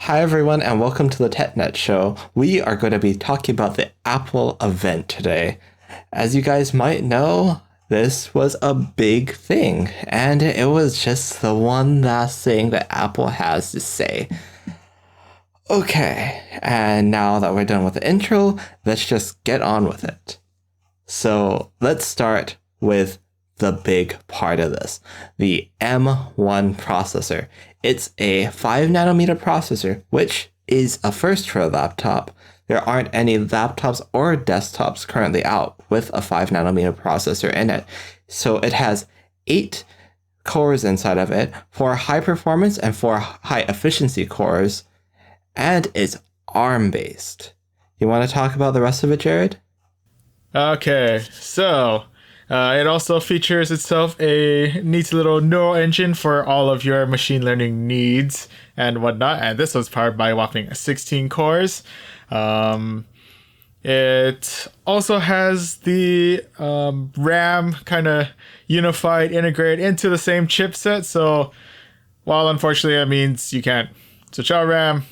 Hi everyone and welcome to the TechNet Show. We are going to be talking about the Apple event today. As you guys might know, this was a big thing and it was just the one last thing that Apple has to say. Okay, and now that we're done with the intro, let's just get on with it. So let's start with the big part of this, the M1 processor. It's a 5nm processor, which is a first for a laptop. There aren't any laptops or desktops currently out with a 5nm processor in it. So it has 8 cores inside of it, 4 high performance and 4 high efficiency cores, and it's ARM based. You want to talk about the rest of it, Jared? Okay, so it also features itself a neat little neural engine for all of your machine learning needs and whatnot. And this was powered by a whopping 16 cores. It also has the RAM kind of unified, integrated into the same chipset. So while unfortunately that means you can't switch out RAM,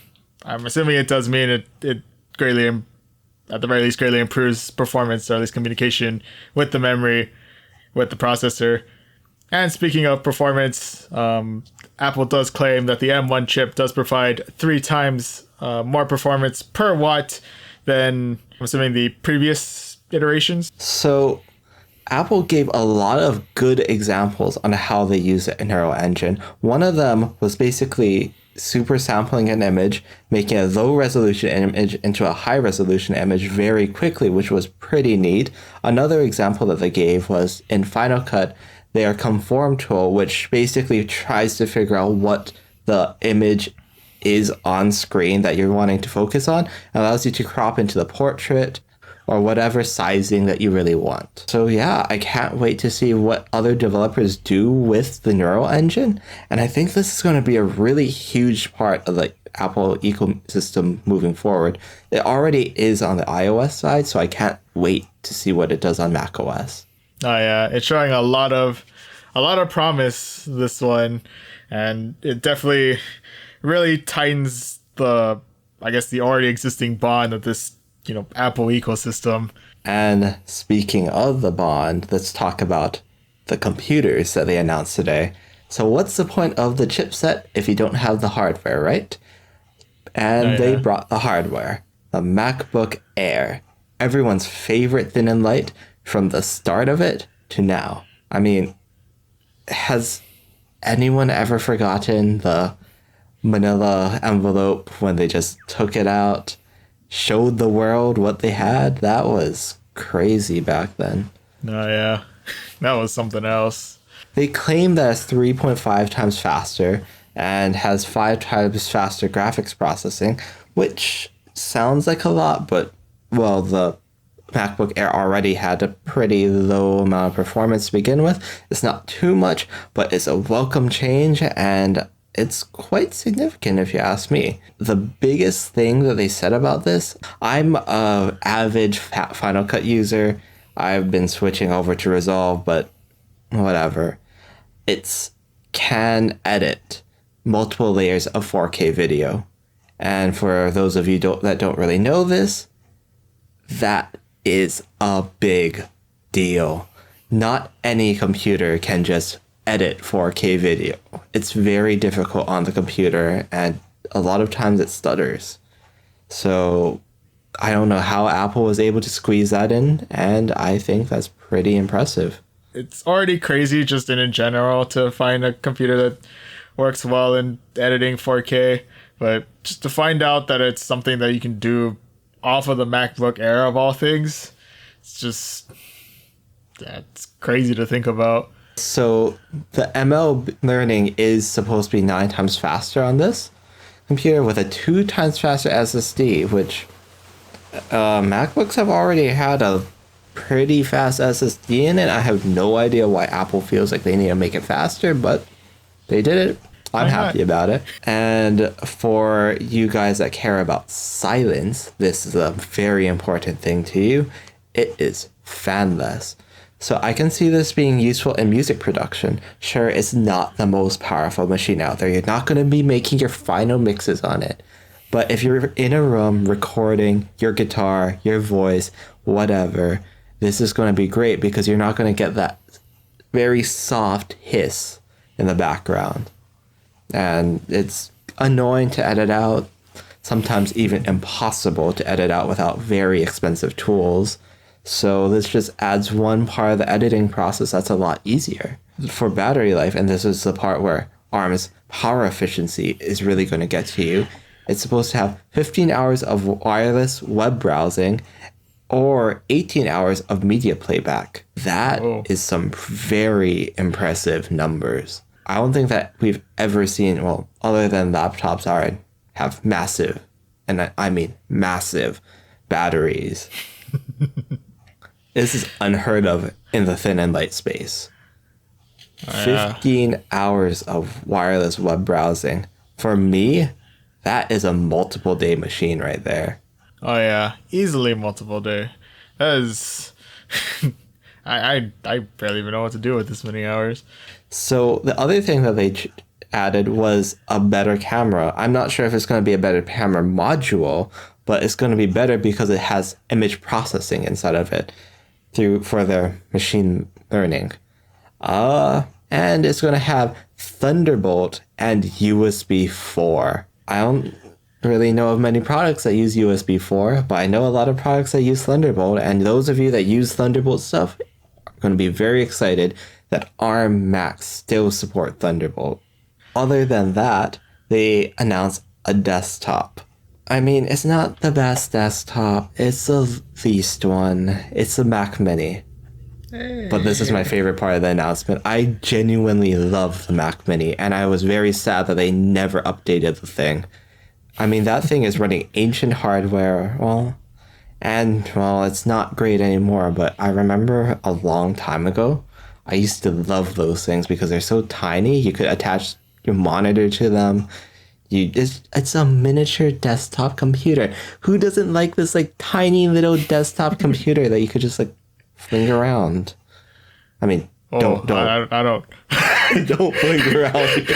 I'm assuming it does mean it greatly at the very least, greatly improves performance, or at least communication with the memory, with the processor. And speaking of performance, Apple does claim that the M1 chip does provide 3 times more performance per watt than, I'm assuming, the previous iterations. So Apple gave a lot of good examples on how they use the neural engine. One of them was basically super sampling an image, making a low resolution image into a high resolution image very quickly, which was pretty neat. Another example that they gave was in Final Cut, their conform tool, which basically tries to figure out what the image is on screen that you're wanting to focus on, allows you to crop into the portrait or whatever sizing that you really want. So yeah, I can't wait to see what other developers do with the neural engine. And I think this is going to be a really huge part of the Apple ecosystem moving forward. It already is on the iOS side, so I can't wait to see what it does on macOS. Oh yeah, it's showing a lot of promise, this one, and it definitely really tightens the already existing bond of this Apple ecosystem. And speaking of the bond, let's talk about the computers that they announced today. So what's the point of the chipset if you don't have the hardware, right? And they brought the hardware, the MacBook Air, everyone's favorite thin and light from the start of it to now. I mean, has anyone ever forgotten the manila envelope when they just took it out, showed the world what they had? That was crazy back then. Oh yeah, that was something else. They claim that it's 3.5 times faster and has 5 times faster graphics processing, which sounds like a lot, but well, the MacBook Air already had a pretty low amount of performance to begin with. It's not too much, but it's a welcome change, and it's quite significant if you ask me. The biggest thing that they said about this, I'm an avid Final Cut user. I've been switching over to Resolve, but whatever. It can edit multiple layers of 4K video. And for those of you that don't really know this, that is a big deal. Not any computer can just edit 4K video. It's very difficult on the computer, and a lot of times it stutters. So I don't know how Apple was able to squeeze that in, and I think that's pretty impressive. It's already crazy just in general to find a computer that works well in editing 4K, but just to find out that it's something that you can do off of the MacBook Air of all things, it's crazy to think about. So the ML learning is supposed to be 9 times faster on this computer with a 2 times faster SSD, which MacBooks have already had a pretty fast SSD in it. I have no idea why Apple feels like they need to make it faster, but they did it. I'm happy about it. And for you guys that care about silence, this is a very important thing to you. It is fanless. So I can see this being useful in music production. Sure, it's not the most powerful machine out there. You're not going to be making your final mixes on it. But if you're in a room recording your guitar, your voice, whatever, this is going to be great because you're not going to get that very soft hiss in the background. And it's annoying to edit out, sometimes even impossible to edit out without very expensive tools. So this just adds one part of the editing process that's a lot easier. For battery life, and this is the part where ARM's power efficiency is really going to get to you, it's supposed to have 15 hours of wireless web browsing or 18 hours of media playback. That is some very impressive numbers. I don't think that we've ever seen, well, other than laptops have massive, and I mean massive, batteries. This is unheard of in the thin and light space. 15 hours of wireless web browsing. For me, that is a multiple day machine right there. Oh yeah, easily multiple day. That is... I barely even know what to do with this many hours. So the other thing that they added was a better camera. I'm not sure if it's going to be a better camera module, but it's going to be better because it has image processing inside of it for their machine learning. And it's going to have Thunderbolt and USB 4. I don't really know of many products that use USB 4, but I know a lot of products that use Thunderbolt, and those of you that use Thunderbolt stuff are going to be very excited that ARM Macs still support Thunderbolt. Other than that, they announced a desktop. I mean, it's not the best desktop, it's the least one. It's the Mac Mini. But this is my favorite part of the announcement. I genuinely love the Mac Mini, and I was very sad that they never updated the thing. I mean, that thing is running ancient hardware, it's not great anymore, but I remember a long time ago, I used to love those things because they're so tiny, you could attach your monitor to them. It's a miniature desktop computer. Who doesn't like this tiny little desktop computer that you could just fling around? I mean, don't. I don't. Don't fling around.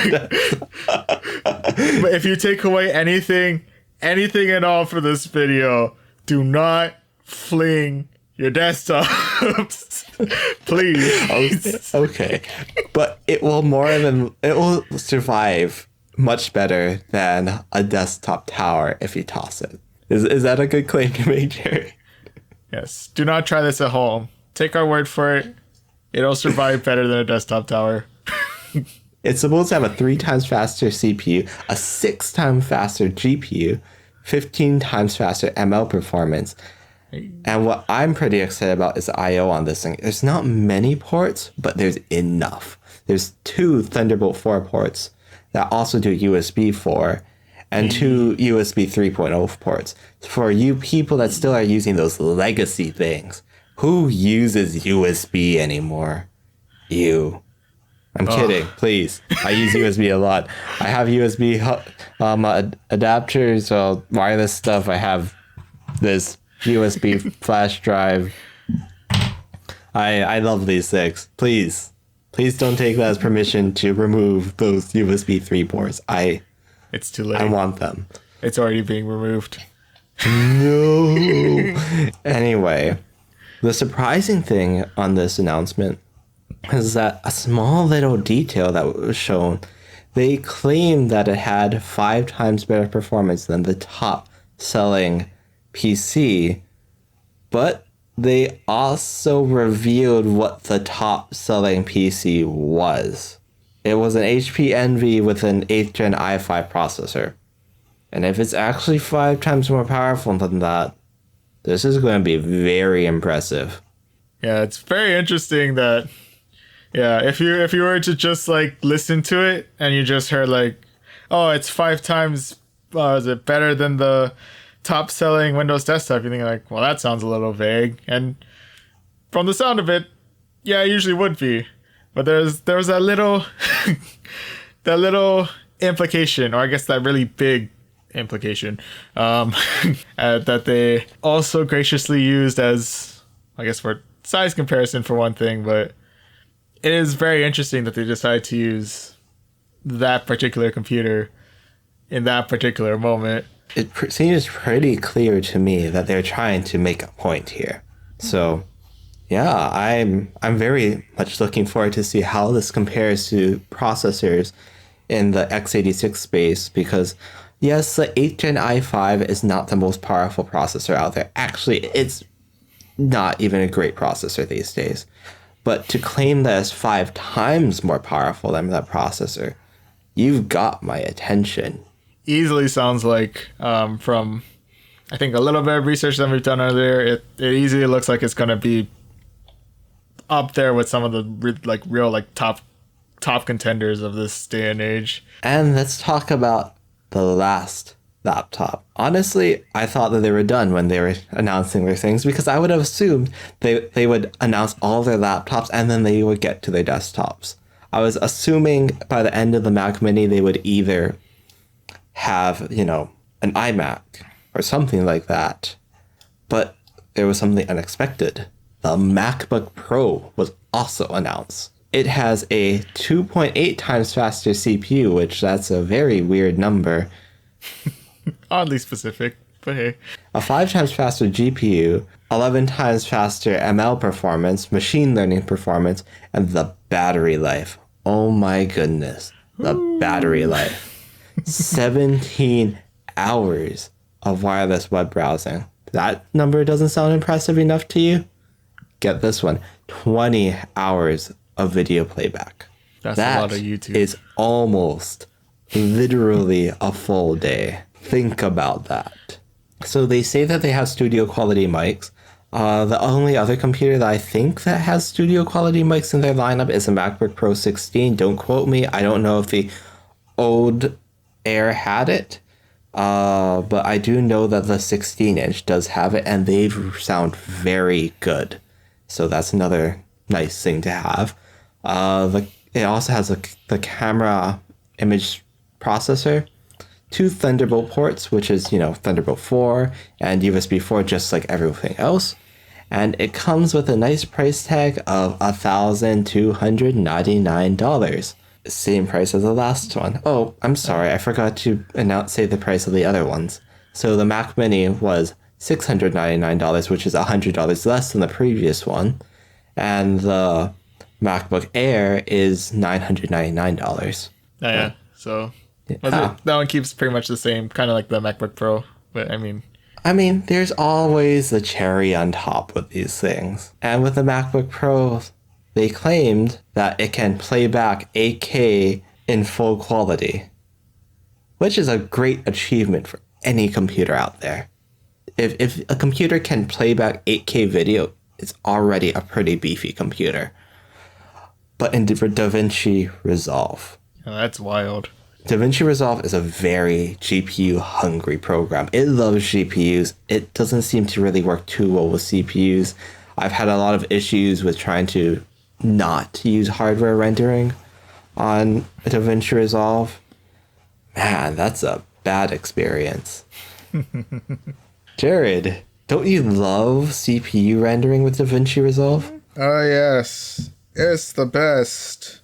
But if you take away anything at all for this video, do not fling your desktops. Please. Okay. But it will survive much better than a desktop tower if you toss it. Is that a good claim to make, Jerry? Yes. Do not try this at home. Take our word for it. It'll survive better than a desktop tower. It's supposed to have a 3 times faster CPU, a 6 times faster GPU, 15 times faster ML performance. And what I'm pretty excited about is the I/O on this thing. There's not many ports, but there's enough. There's 2 Thunderbolt 4 ports that also do USB 4 and 2 USB 3.0 ports. For you people that still are using those legacy things, who uses USB anymore? You. I'm kidding, please. I use USB a lot. I have USB adapters, wireless stuff. I have this USB flash drive. I love these things. Please don't take that as permission to remove those USB 3 ports. It's too late. I want them. It's already being removed. No. Anyway, the surprising thing on this announcement is that a small little detail that was shown, they claimed that it had 5 times better performance than the top selling PC, but they also revealed what the top selling PC was. It was an HP Envy with an 8th gen i5 processor. And if it's actually 5 times more powerful than that, this is going to be very impressive. Yeah, it's very interesting that, if you were to just listen to it and you just heard it's 5 times is it better than the top selling Windows desktop, you think well, that sounds a little vague. And from the sound of it, it usually would be. But there was that little that little implication, or I guess that really big implication, that they also graciously used as, I guess, for size comparison for one thing, but it is very interesting that they decided to use that particular computer in that particular moment. seems pretty clear to me that they're trying to make a point here. So, yeah, I'm very much looking forward to see how this compares to processors in the x86 space, because yes, the 8th Gen i5 is not the most powerful processor out there. Actually, it's not even a great processor these days. But to claim that it's 5 times more powerful than that processor, you've got my attention. Easily sounds like from I think a little bit of research that we've done earlier, it easily looks like it's going to be up there with some of the real top contenders of this day and age. And let's talk about the last laptop. Honestly, I thought that they were done when they were announcing their things, because I would have assumed they would announce all their laptops and then they would get to their desktops. I was assuming by the end of the Mac Mini they would either have, an iMac or something like that. But there was something unexpected. The MacBook Pro was also announced. It has a 2.8 times faster CPU, which that's a very weird number. Oddly specific, but hey. A 5 times faster GPU, 11 times faster ML performance, machine learning performance, and the battery life. Oh my goodness. The battery life. 17 hours of wireless web browsing. That number doesn't sound impressive enough to you? Get this one. 20 hours of video playback. That's a lot of YouTube. That is almost literally a full day. Think about that. So they say that they have studio quality mics. The only other computer that I think that has studio quality mics in their lineup is a MacBook Pro 16. Don't quote me. I don't know if the old Air had it. But I do know that the 16-inch does have it, and they sound very good. So that's another nice thing to have. It also has the camera image processor, 2 Thunderbolt ports, which is, Thunderbolt 4 and USB 4, just like everything else. And it comes with a nice price tag of $1,299. Same price as the last one. Oh, I'm sorry, I forgot to say the price of the other ones. So the Mac Mini was $699, which is $100 less than the previous one. And the MacBook Air is $999. Oh, yeah. So that one keeps pretty much the same, kind of like the MacBook Pro. But I mean, there's always the cherry on top with these things. And with the MacBook Pro, they claimed that it can play back 8K in full quality, which is a great achievement for any computer out there. If a computer can play back 8K video, it's already a pretty beefy computer. But in DaVinci Resolve. Oh, that's wild. DaVinci Resolve is a very GPU-hungry program. It loves GPUs. It doesn't seem to really work too well with CPUs. I've had a lot of issues with trying to not use hardware rendering on DaVinci Resolve. Man, that's a bad experience. Jared, don't you love CPU rendering with DaVinci Resolve? Oh, yes. It's the best.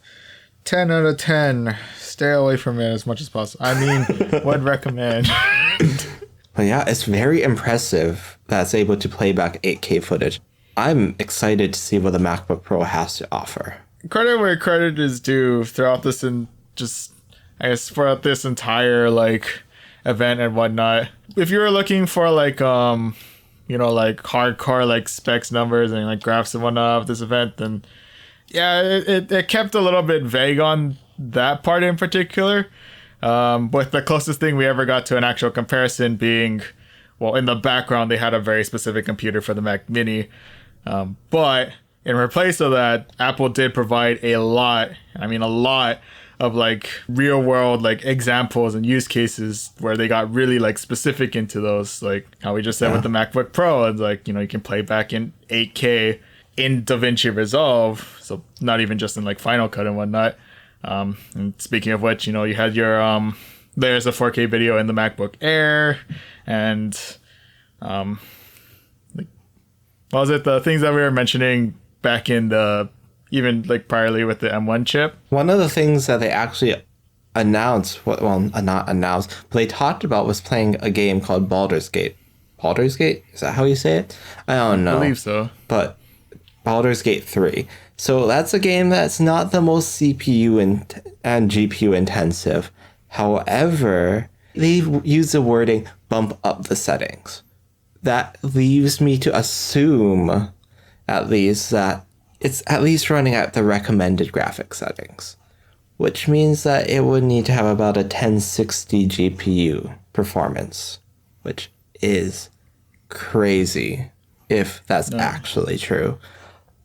10 out of 10. Stay away from it as much as possible. Would recommend. But yeah, it's very impressive that it's able to play back 8K footage. I'm excited to see what the MacBook Pro has to offer. Credit where credit is due throughout this throughout this entire event and whatnot. If you were looking for hardcore specs numbers and graphs and whatnot of this event, then yeah, it kept a little bit vague on that part in particular. With the closest thing we ever got to an actual comparison being, well, in the background they had a very specific computer for the Mac Mini. But in replace of that, Apple did provide a lot of real world examples and use cases where they got really specific into those, like how we just said with the MacBook Pro. It's you can play back in 8K in DaVinci Resolve, so not even just in Final Cut and whatnot. And speaking of which, you had your there's a 4K video in the MacBook Air, and what was it, the things that we were mentioning back in the even priorly with the M1 chip? One of the things that they actually announced, well, not announced, but they talked about was playing a game called Baldurs Gate. Baldurs Gate? Is that how you say it? I don't know. I believe so. But Baldurs Gate 3. So that's a game that's not the most CPU and GPU intensive. However, they use the wording bump up the settings. That leaves me to assume, at least, that it's at least running at the recommended graphic settings, which means that it would need to have about a 1060 GPU performance, which is crazy if that's actually true.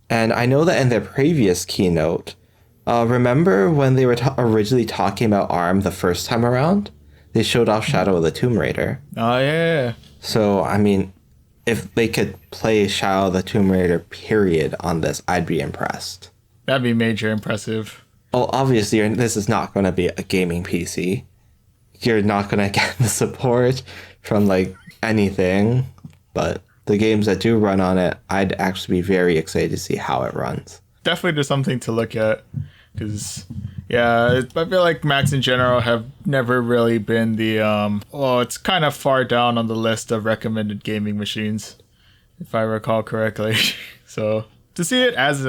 And I know that in their previous keynote, remember when they were originally talking about ARM the first time around? They showed off Shadow of the Tomb Raider. Oh, yeah. So, I mean, if they could play Shadow of the Tomb Raider, period, on this, I'd be impressed. That'd be major impressive. Well, obviously, this is not going to be a gaming PC. You're not going to get the support from, like, anything. But the games that do run on it, I'd actually be very excited to see how it runs. Definitely just something to look at. Because, yeah, I feel like Macs in general have never really been the, it's kind of far down on the list of recommended gaming machines, if I recall correctly. So, to see it as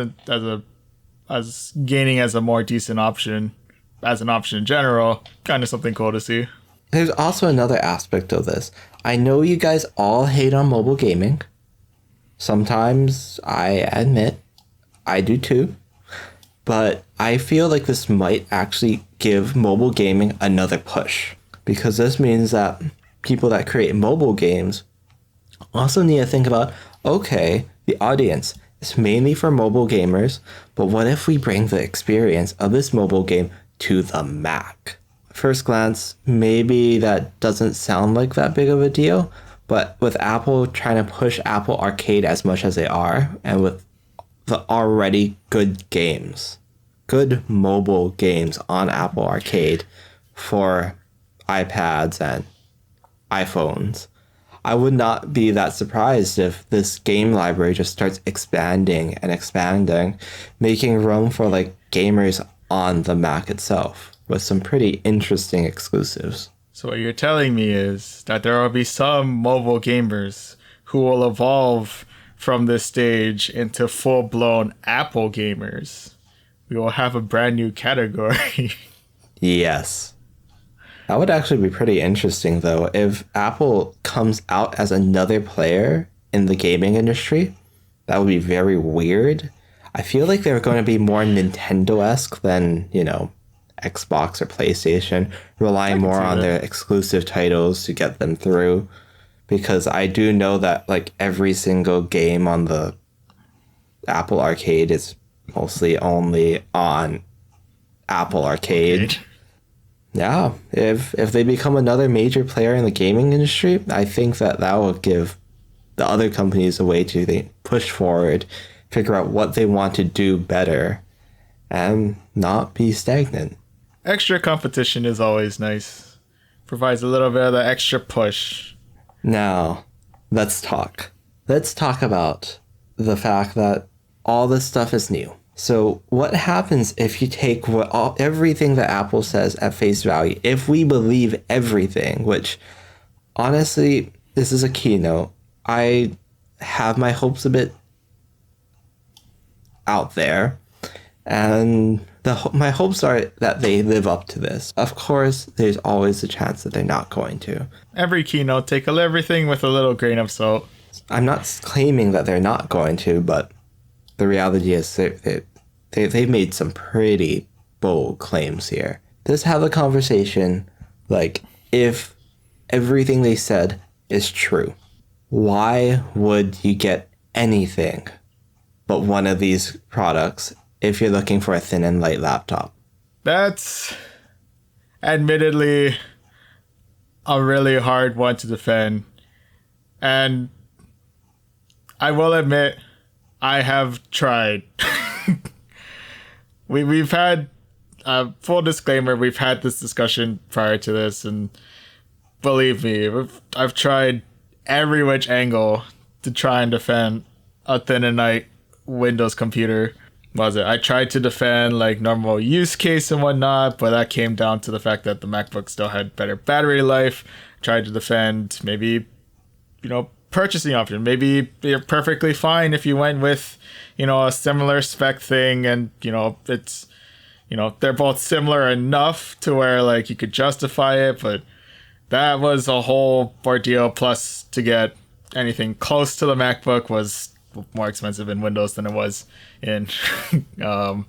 gaining as a more decent option, as an option in general, kind of something cool to see. There's also another aspect of this. I know you guys all hate on mobile gaming. Sometimes, I admit, I do too. But I feel like this might actually give mobile gaming another push, because this means that people that create mobile games also need to think about, okay, the audience is mainly for mobile gamers, but what if we bring the experience of this mobile game to the Mac? First glance, maybe that doesn't sound like that big of a deal, but with Apple trying to push Apple Arcade as much as they are, and with the already good games, good mobile games on Apple Arcade for iPads and iPhones, I would not be that surprised if this game library just starts expanding and expanding, making room for like gamers on the Mac itself with some pretty interesting exclusives. So what you're telling me is that there will be some mobile gamers who will evolve from this stage into full-blown Apple gamers. We will have a brand new category. Yes. That would actually be pretty interesting, though. If Apple comes out as another player in the gaming industry, that would be very weird. I feel like they're going to be more Nintendo-esque than, Xbox or PlayStation, relying more on their exclusive titles to get them through. Because I do know that like every single game on the Apple Arcade is mostly only on Apple Arcade. Yeah, if they become another major player in the gaming industry, I think that will give the other companies a way to push forward, figure out what they want to do better, and not be stagnant. Extra competition is always nice. Provides a little bit of the extra push. Now, let's talk. Let's talk about the fact that all this stuff is new. So what happens if you take everything that Apple says at face value? If we believe everything, which honestly, this is a keynote. I have my hopes a bit out there. And my hopes are that they live up to this. Of course, there's always a chance that they're not going to. Every keynote, take everything with a little grain of salt. I'm not claiming that they're not going to, but the reality is they've made some pretty bold claims here. Let's have a conversation like, if everything they said is true, why would you get anything but one of these products if you're looking for a thin and light laptop? That's admittedly a really hard one to defend. And I will admit, I have tried. We've had, full disclaimer, we've had this discussion prior to this, and believe me, I've tried every which angle to try and defend a thin and light Windows computer. what was it? I tried to defend like normal use case and whatnot, but that came down to the fact that the MacBook still had better battery life. Tried to defend maybe, purchasing option. Maybe you're perfectly fine if you went with, a similar spec thing, and it's, they're both similar enough to where like you could justify it, but that was a whole ordeal. Plus, to get anything close to the MacBook was more expensive in Windows than it was in the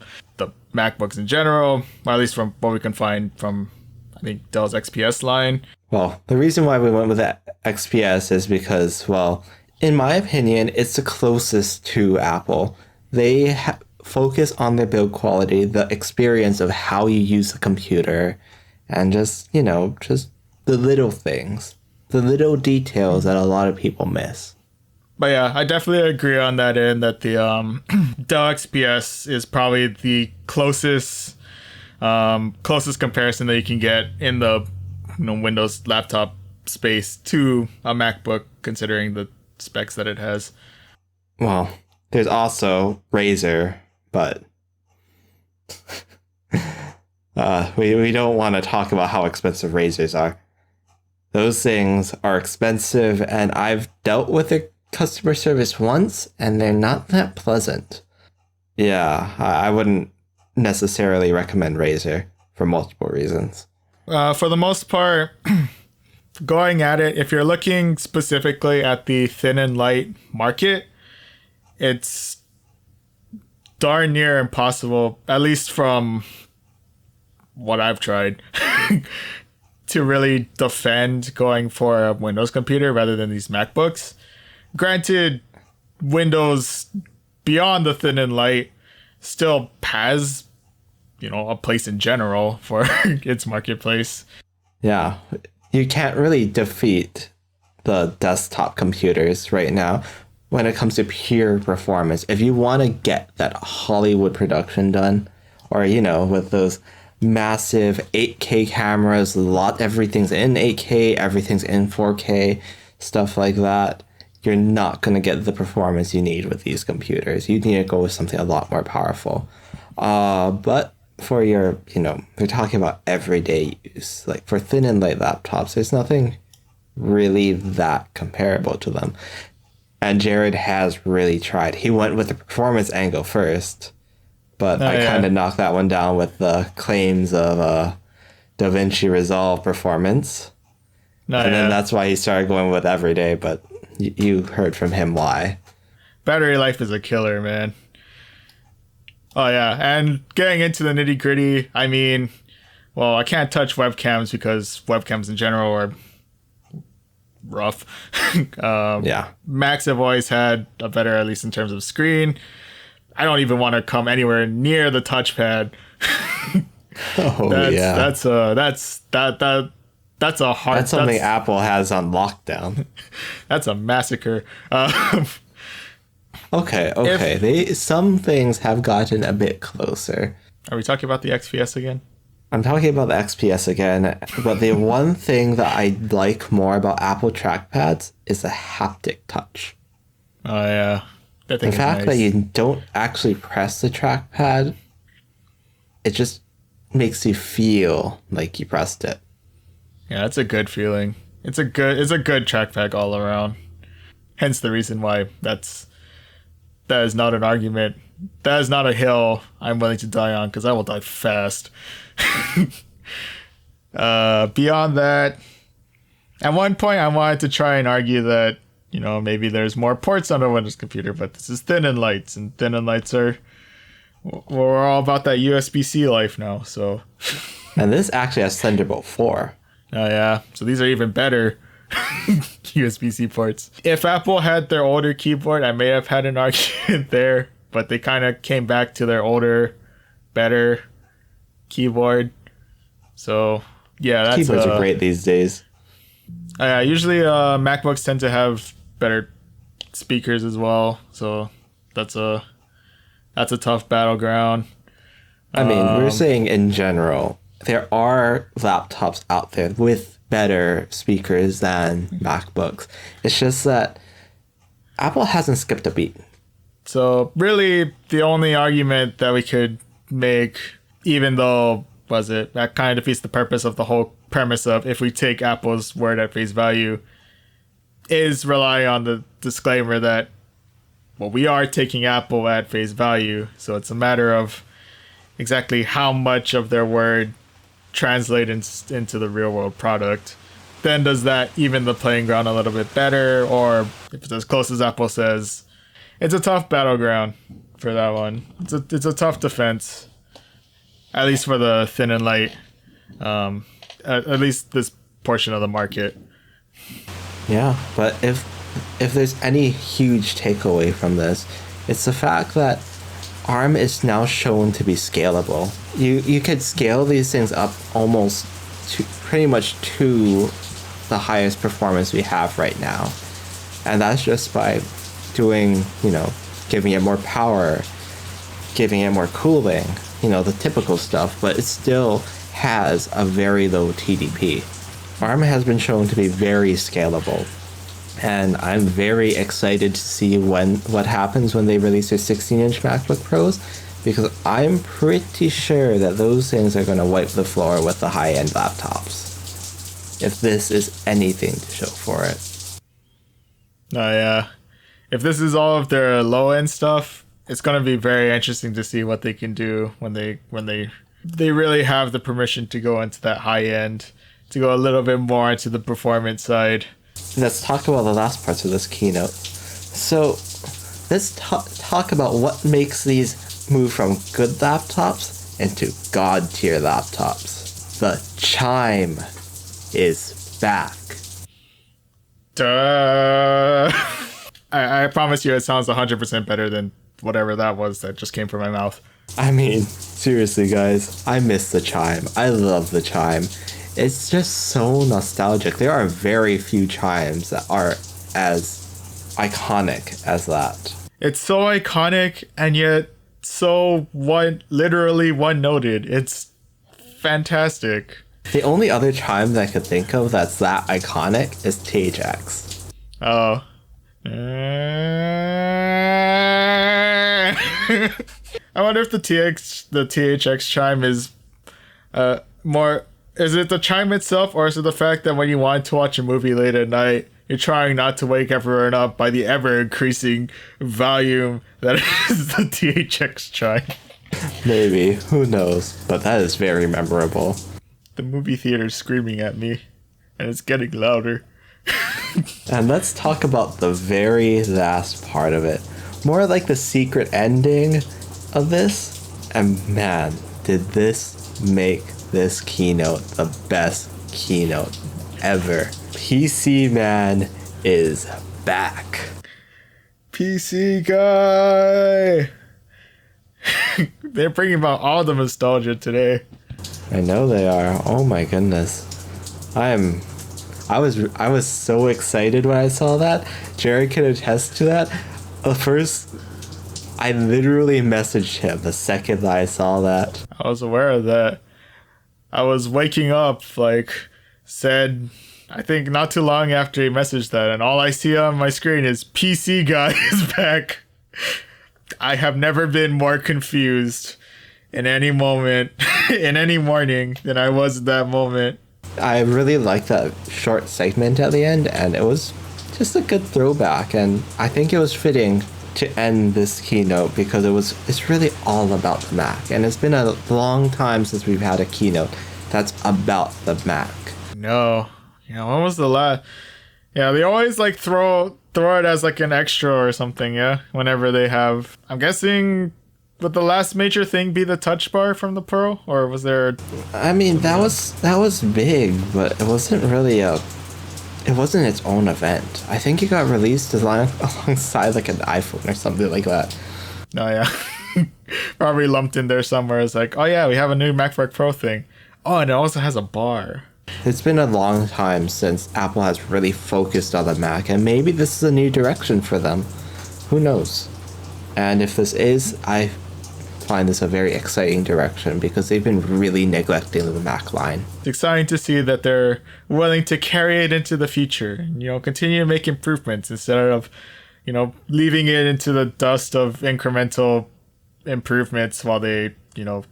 MacBooks in general, or at least from what we can find from, I think, Dell's XPS line. Well, the reason why we went with the XPS is because, well, in my opinion, it's the closest to Apple. They focus on the build quality, the experience of how you use the computer, and just the little things, the little details that a lot of people miss. But yeah, I definitely agree on that end that the Dell XPS is probably the closest comparison that you can get in the Windows laptop space to a MacBook, considering the specs that it has. Well, there's also Razer, but we don't want to talk about how expensive Razers are. Those things are expensive, and I've dealt with their customer service once, and they're not that pleasant. Yeah, I wouldn't necessarily recommend Razer for multiple reasons. For the most part, going at it, if you're looking specifically at the thin and light market, it's darn near impossible, at least from what I've tried, to really defend going for a Windows computer rather than these MacBooks. Granted, Windows beyond the thin and light still has, a place in general for its marketplace. Yeah, you can't really defeat the desktop computers right now when it comes to pure performance. If you want to get that Hollywood production done, or, with those massive 8K cameras, everything's in 8K, everything's in 4K, stuff like that, you're not going to get the performance you need with these computers. You need to go with something a lot more powerful. But for your, we're talking about everyday use. Like for thin and light laptops, there's nothing really that comparable to them. And Jared has really tried. He went with the performance angle first, but I kind of knocked that one down with the claims of DaVinci Resolve performance. Then that's why he started going with everyday, but you heard from him why. Battery life is a killer, man. Oh, yeah. And getting into the nitty gritty, I mean, well, I can't touch webcams because webcams in general are rough. Yeah. Macs have always had a better, at least in terms of screen. I don't even want to come anywhere near the touchpad. That's a hard. That's something Apple has on lockdown. That's a massacre. Okay. Some things have gotten a bit closer. Are we talking about the XPS again? I'm talking about the XPS again, but the one thing that I like more about Apple trackpads is the haptic touch. Oh yeah, The fact that you don't actually press the trackpad, it just makes you feel like you pressed it. Yeah, it's a good feeling. It's a good trackpad all around. Hence the reason why that is not an argument. That is not a hill I'm willing to die on, because I will die fast. Beyond that, at one point I wanted to try and argue that, maybe there's more ports on a Windows computer, but this is thin and lights, and thin and lights we're all about that USB-C life now, so. And this actually has Thunderbolt 4. Oh yeah, so these are even better USB-C ports. If Apple had their older keyboard, I may have had an argument there, but they kind of came back to their older, better keyboard. So yeah, that's keyboards are great these days. Usually MacBooks tend to have better speakers as well, so that's a tough battleground. I mean, we're saying in general, there are laptops out there with better speakers than MacBooks. It's just that Apple hasn't skipped a beat. So really, the only argument that we could make, even though that kind of defeats the purpose of the whole premise of if we take Apple's word at face value, is rely on the disclaimer that, well, we are taking Apple at face value. So it's a matter of exactly how much of their word translates into the real world product. Then does that even the playing ground a little bit better? Or if it's as close as Apple says, it's a tough battleground for that one. It's a tough defense, at least for the thin and light, at least this portion of the market. Yeah, but if there's any huge takeaway from this, it's the fact that ARM is now shown to be scalable. You could scale these things up almost to pretty much to the highest performance we have right now. And that's just by doing, giving it more power, giving it more cooling, the typical stuff, but it still has a very low TDP. ARM has been shown to be very scalable, and I'm very excited to see what happens when they release their 16-inch MacBook Pros, because I'm pretty sure that those things are going to wipe the floor with the high-end laptops, if this is anything to show for it. Oh yeah, if this is all of their low-end stuff, it's going to be very interesting to see what they can do when they really have the permission to go into that high-end, to go a little bit more into the performance side. Let's talk about the last parts of this keynote. So let's talk about what makes these move from good laptops into god tier laptops. The Chime is back. Duh. I promise you it sounds 100% better than whatever that was that just came from my mouth. I mean, seriously guys, I miss the Chime. I love the Chime. It's just so nostalgic. There are very few chimes that are as iconic as that. It's so iconic and yet so literally one-noted. It's fantastic. The only other chime that I could think of that's that iconic is THX. Oh. I wonder if the THX chime is more... Is it the chime itself, or is it the fact that when you want to watch a movie late at night, you're trying not to wake everyone up by the ever-increasing volume that is the THX chime? Maybe. Who knows? But that is very memorable. The movie theater's screaming at me, and it's getting louder. And let's talk about the very last part of it. More like the secret ending of this. And man, did this make this keynote the best keynote ever. PC Man is back. PC guy. They're bringing about all the nostalgia today. I know they are. Oh my goodness. I was so excited when I saw that. Jared can attest to that. First, I literally messaged him the second that I saw that. I was aware of that. I was waking up, said, I think not too long after he messaged that, and all I see on my screen is PC guy is back. I have never been more confused in any moment, in any morning, than I was at that moment. I really liked that short segment at the end, and it was just a good throwback, and I think it was fitting to end this keynote because it's really all about the Mac, and it's been a long time since we've had a keynote that's about the Mac. No, when was the last? Yeah, they always throw it as an extra or something. Yeah, whenever they have. I'm guessing. Would the last major thing be the Touch Bar from the Pro, or was there? I mean, that was big, but it wasn't really it wasn't its own event. I think it got released alongside an iPhone or something like that. Oh yeah, probably lumped in there somewhere. It's oh yeah, we have a new MacBook Pro thing. Oh, and it also has a bar. It's been a long time since Apple has really focused on the Mac, and maybe this is a new direction for them. Who knows? And if this is, I find this a very exciting direction because they've been really neglecting the Mac line. It's exciting to see that they're willing to carry it into the future, continue to make improvements instead of leaving it into the dust of incremental improvements while they,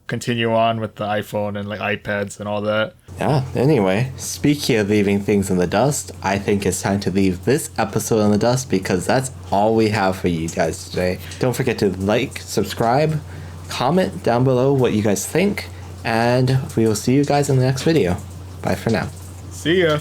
continue on with the iPhone and like iPads and all that. Yeah, anyway, speaking of leaving things in the dust, I think it's time to leave this episode in the dust because that's all we have for you guys today. Don't forget to like, subscribe, comment down below what you guys think, and we will see you guys in the next video. Bye for now. See ya.